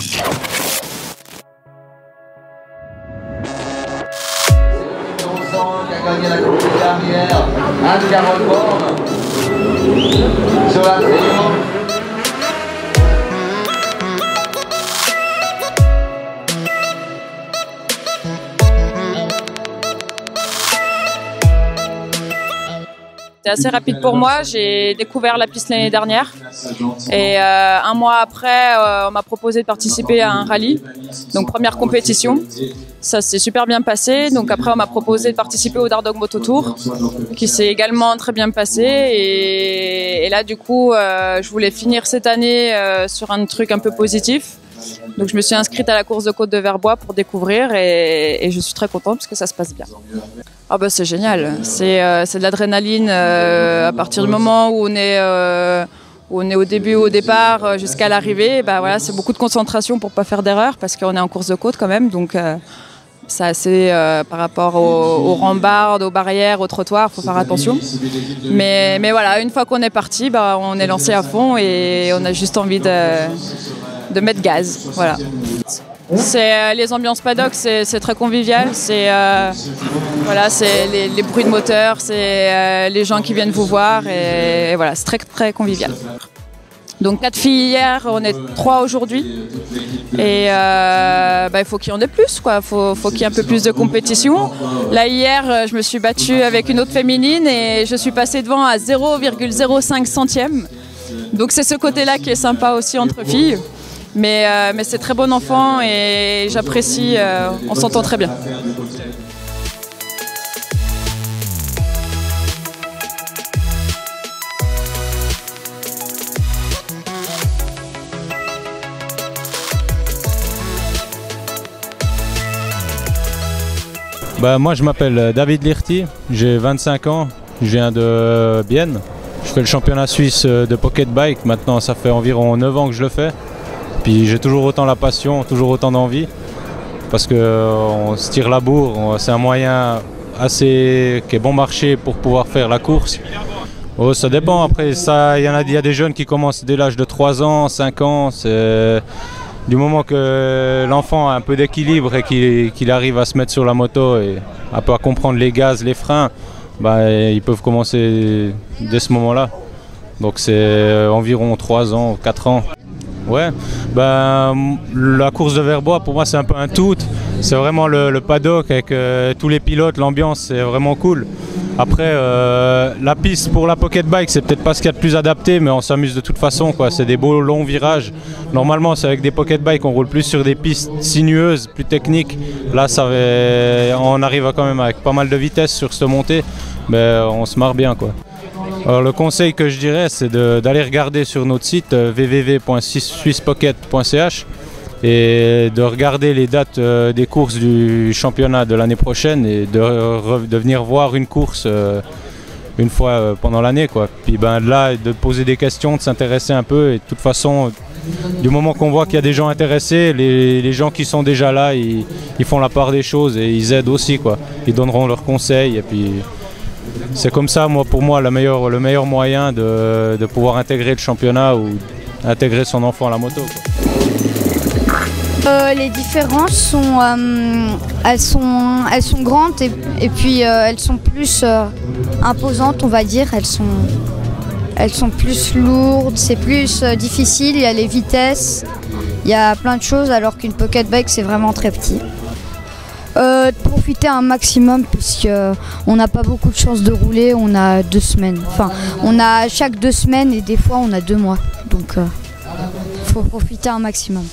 Qui a gagné la course dernière, Anne-Carole Borne, sur la triomphe. C'était assez rapide pour moi. J'ai découvert la piste l'année dernière et un mois après, on m'a proposé de participer à un rallye. Donc première compétition, ça s'est super bien passé. Donc après, on m'a proposé de participer au Dardog Moto Tour, qui s'est également très bien passé. Et là, du coup, je voulais finir cette année sur un truc un peu positif. Donc je me suis inscrite à la course de Côte de Verbois pour découvrir et je suis très contente parce que ça se passe bien. Ah bah c'est génial, c'est de l'adrénaline à partir du moment où on est au début, au départ, jusqu'à l'arrivée. Bah voilà, c'est beaucoup de concentration pour pas faire d'erreur parce qu'on est en course de côte quand même. Donc c'est assez par rapport aux rambardes, aux barrières, aux trottoirs, faut faire attention. Mais voilà, une fois qu'on est parti, bah on est lancé à fond et on a juste envie de mettre gaz, voilà. C'est les ambiances paddock, c'est très convivial. C'est voilà, c'est les bruits de moteur, c'est les gens qui viennent vous voir et voilà, c'est très très convivial. Donc 4 filles hier, on est 3 aujourd'hui et il faut qu'il y en ait plus, quoi. Faut qu'il y ait un peu plus de compétition. Là hier, je me suis battue avec une autre féminine et je suis passée devant à 0,05 centièmes. Donc c'est ce côté-là qui est sympa aussi entre filles. Mais c'est très bon enfant et j'apprécie, on s'entend très bien. Moi je m'appelle David Lirti, j'ai 25 ans, je viens de Bienne. Je fais le championnat suisse de pocket bike, maintenant ça fait environ 9 ans que je le fais. Puis j'ai toujours autant la passion, toujours autant d'envie, parce qu'on se tire la bourre, c'est un moyen qui est bon marché pour pouvoir faire la course. Oh, ça dépend, après il y a des jeunes qui commencent dès l'âge de 3 ans, 5 ans, du moment que l'enfant a un peu d'équilibre et qu'il arrive à se mettre sur la moto et un peu à comprendre les gaz, les freins, ils peuvent commencer dès ce moment-là. Donc c'est environ 3 ans, 4 ans. Ouais, la course de Verbois pour moi c'est un peu un tout. C'est vraiment le paddock avec tous les pilotes, l'ambiance c'est vraiment cool. Après la piste pour la pocket bike c'est peut-être pas ce qu'il y a de plus adapté, mais on s'amuse de toute façon, quoi. C'est des beaux longs virages. Normalement c'est avec des pocket bikes on roule plus sur des pistes sinueuses, plus techniques. Là on arrive quand même avec pas mal de vitesse sur cette montée, mais on se marre bien, quoi. Alors le conseil que je dirais c'est d'aller regarder sur notre site www.swisspocket.ch et de regarder les dates des courses du championnat de l'année prochaine et de venir voir une course une fois pendant l'année, quoi. Puis là de poser des questions, de s'intéresser un peu, et de toute façon du moment qu'on voit qu'il y a des gens intéressés, les gens qui sont déjà là ils font la part des choses et ils aident aussi, quoi. Ils donneront leurs conseils et puis c'est comme ça, pour moi, le meilleur moyen de pouvoir intégrer le championnat ou intégrer son enfant à la moto, quoi. Les différences sont, elles sont grandes et puis elles sont plus imposantes, on va dire. Elles sont plus lourdes, c'est plus difficile. Il y a les vitesses, il y a plein de choses, alors qu'une pocket bike c'est vraiment très petit. Profiter un maximum puisqu'on n'a pas beaucoup de chance de rouler, on a 2 semaines. Enfin, on a chaque 2 semaines et des fois on a 2 mois. Donc faut profiter un maximum.